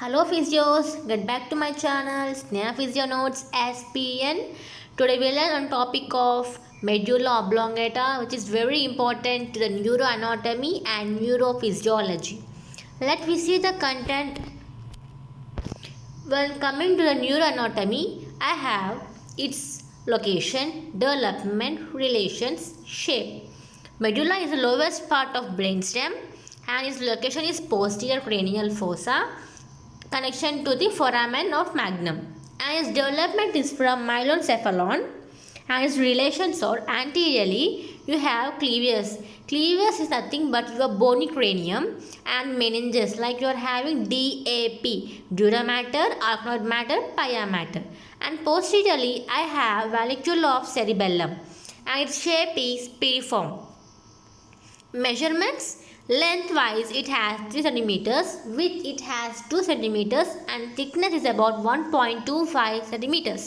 Hello physios, get back to my channel Sneha Physio Notes SPN. Today we learn on topic of medulla oblongata, which is very important to the neuroanatomy and neurophysiology. Let me see the content. When coming to the neuroanatomy, I have its location, development, relations, shape. Medulla is the lowest part of brainstem and its location is posterior cranial fossa, connection to the foramen of magnum, and its development is from myeloencephalon, and its relations are anteriorly you have clevius. Clevius is nothing but your bony cranium and meninges, like you are having DAP, dura mater, arachnoid mater, pia mater. And posteriorly I have vallecula of cerebellum and its shape is piriform. Measurements: lengthwise it has 3 centimeters, width it has 2 centimeters, and thickness is about 1.25 centimeters.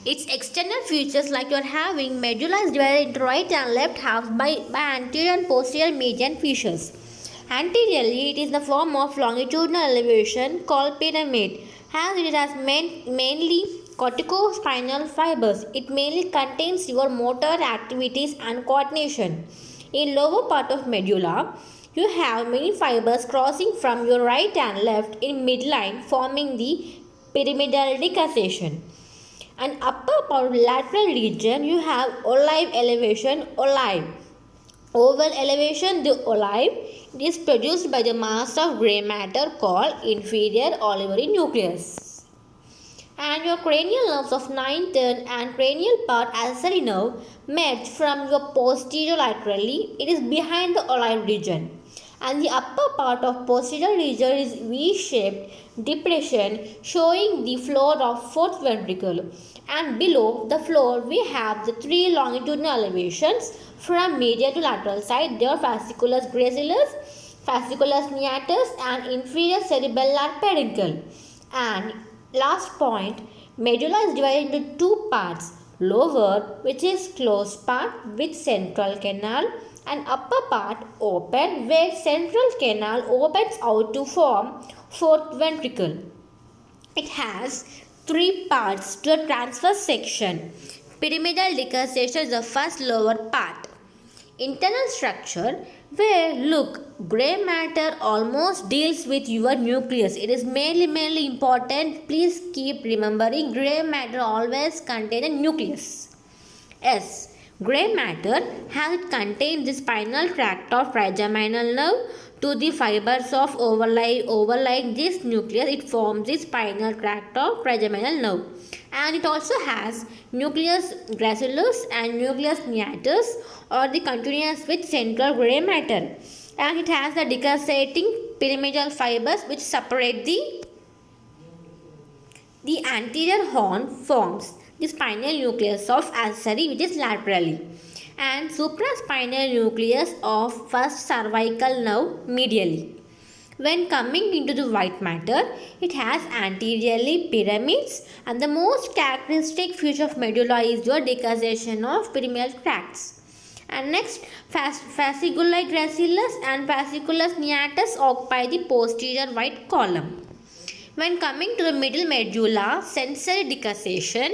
Its external features, like you are having medulla is divided into right and left halves by anterior and posterior median fissures. Anteriorly, it is in the form of longitudinal elevation called pyramid, as it has mainly corticospinal fibers. It mainly contains your motor activities and coordination. In lower part of medulla, you have many fibers crossing from your right and left in midline, forming the pyramidal decussation. And upper part lateral region, you have olive elevation, olive. Oval elevation, the olive. It is produced by the mass of grey matter called inferior olivary nucleus. And your cranial nerves of 9th and cranial part accessory nerve merge from your posterior laterally. It is behind the olive region. And the upper part of posterior region is V-shaped depression showing the floor of fourth ventricle. And below the floor we have the 3 longitudinal elevations from medial to lateral side. They are fasciculus gracilis, fasciculus meatus, and inferior cerebellar peduncle. And last point, medulla is divided into 2 parts. Lower, which is closed part with central canal, and upper part open where central canal opens out to form fourth ventricle. It has 3 parts to the transverse section. Pyramidal decussation is the first lower part. Internal structure, where look, grey matter almost deals with your nucleus. It is mainly important. Please keep remembering, grey matter always contains a nucleus. S. Grey matter has contained the spinal tract of trigeminal nerve to the fibers of overlying this nucleus. It forms the spinal tract of trigeminal nerve. And it also has nucleus gracilis and nucleus meatus, or the continuous with central grey matter. And it has the decussating pyramidal fibers which separate the anterior horn forms the spinal nucleus of accessory, which is laterally, and supraspinal nucleus of first cervical nerve medially. When coming into the white matter, it has anteriorly pyramids, and the most characteristic feature of medulla is your decussation of pyramidal tracts. And next, fasciculi gracilis and fasciculus meatus occupy the posterior white column. When coming to the middle medulla, sensory decussation,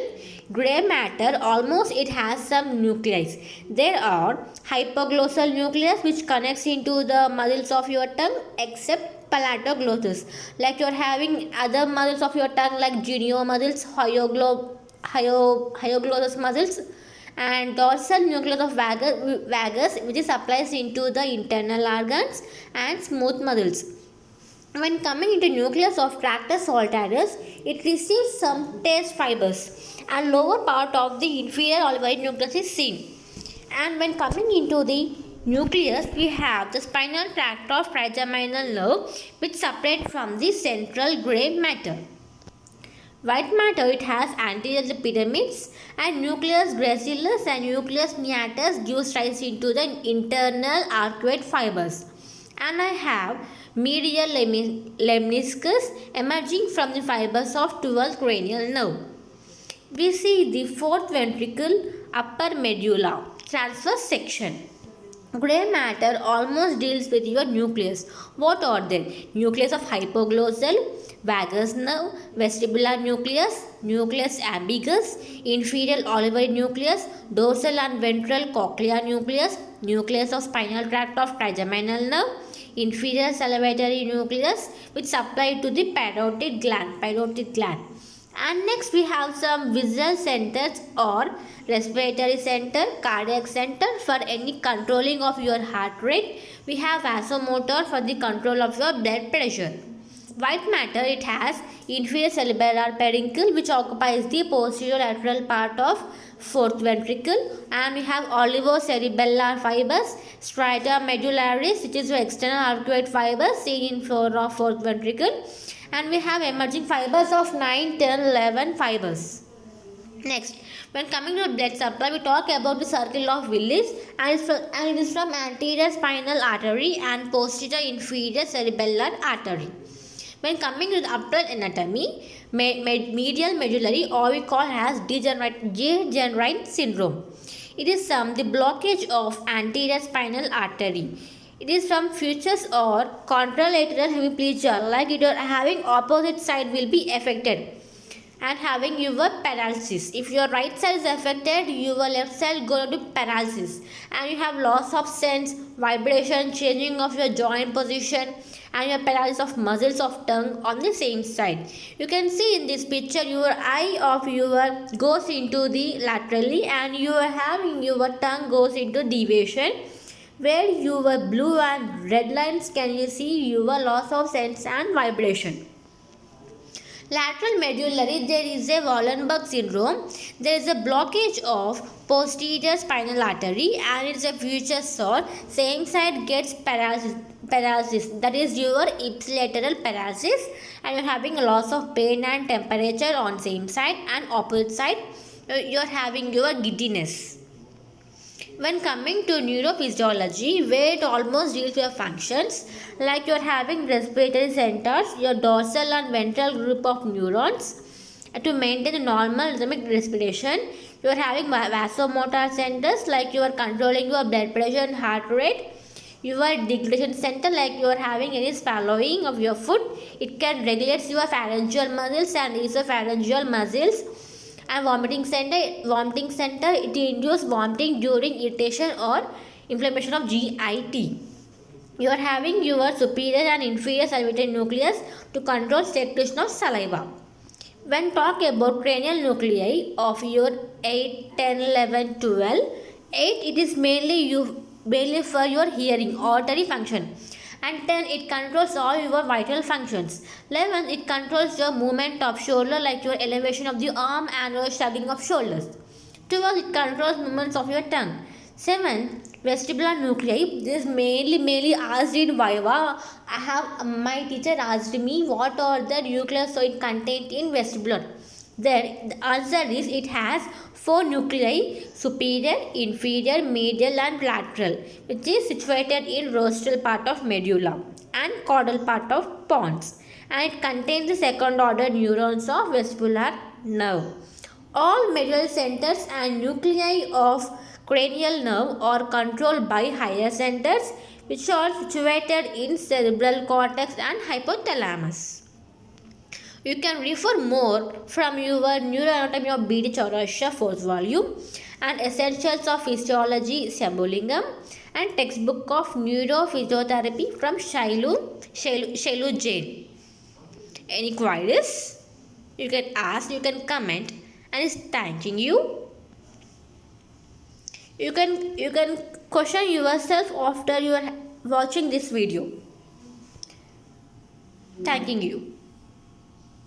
grey matter almost it has some nuclei. There are hypoglossal nucleus which connects into the muscles of your tongue except palatoglottis. Like you are having other muscles of your tongue like genio muscles, hyoglossus muscles, and dorsal nucleus of vagus which is supplies into the internal organs and smooth muscles. When coming into nucleus of tractus solitarius, it receives some taste fibers, and lower part of the inferior olivary nucleus is seen. And when coming into the nucleus, we have the spinal tract of trigeminal nerve which separate from the central grey matter. White matter, it has anterior pyramids, and nucleus gracilis and nucleus meatus gives rise into the internal arcuate fibers. And I have medial lemniscus emerging from the fibers of 12th cranial nerve. We see the fourth ventricle, upper medulla, transverse section. Gray matter almost deals with your nucleus. What are they? Nucleus of hypoglossal, vagus nerve, vestibular nucleus, nucleus ambiguous, inferior olivary nucleus, dorsal and ventral cochlear nucleus, nucleus of spinal tract of trigeminal nerve, inferior salivary nucleus which supply to the parotid gland. And next we have some visual centers or respiratory center, cardiac center for any controlling of your heart rate. We have vasomotor for the control of your blood pressure. White matter, it has inferior cerebellar peduncle which occupies the posterior lateral part of fourth ventricle, and we have olivocerebellar fibers, strata medullaris which is your external arcuate fibers seen in floor of fourth ventricle, and we have emerging fibers of 9, 10, 11 fibers. Next, when coming to blood supply, we talk about the circle of Willis, and it is from anterior spinal artery and posterior inferior cerebellar artery. When coming to the upright anatomy, medial medullary, or we call as degenerate syndrome. It is the blockage of anterior spinal artery. It is from features or contralateral hemiplegia, like it are having opposite side will be affected and having your paralysis. If your right side is affected, your left side go to paralysis, and you have loss of sense, vibration, changing of your joint position, and your paralysis of muscles of tongue on the same side. You can see in this picture your eye of your goes into the laterally, and you are having your tongue goes into deviation, where your blue and red lines can you see your loss of sense and vibration. Lateral medullary, there is a Wallenberg syndrome. There is a blockage of posterior spinal artery, and it's a future sore. Same side gets paralysis. That is your ipsilateral paralysis, and you're having a loss of pain and temperature on same side, and opposite side you're having your giddiness. When coming to neurophysiology, where it almost deals with your functions, like you're having respiratory centers, your dorsal and ventral group of neurons to maintain the normal rhythmic respiration. You're having vasomotor centers, like you are controlling your blood pressure and heart rate. Your deglutition center, like you are having any swallowing of your food. It can regulate your pharyngeal muscles and esophageal muscles. And vomiting center, it induces vomiting during irritation or inflammation of GIT. You are having your superior and inferior salivary nucleus to control secretion of saliva. When talk about cranial nuclei of your 8, 10, 11, 12, 8 it is mainly for your hearing, auditory function. And 10 it controls all your vital functions. 11 it controls your movement of shoulder, like your elevation of the arm and your shrugging of shoulders. 12 it controls movements of your tongue. 7 vestibular nuclei. This is mainly asked in Viva. My teacher asked me what are the nucleosoid contained in vestibular. Then the answer is it has 4 nuclei: superior, inferior, medial and lateral, which is situated in rostral part of medulla and caudal part of pons, and it contains the second order neurons of vestibular nerve. All medullary centers and nuclei of cranial nerve are controlled by higher centers, which are situated in cerebral cortex and hypothalamus. You can refer more from your Neuroanatomy of B.D. Chaurasya 4th volume, and Essentials of Physiology Shambulingam, and Textbook of Neurophysiotherapy from Shailu Jain. Any queries? You can ask, you can comment, and it's thanking you. You can question yourself after you are watching this video. Thanking you.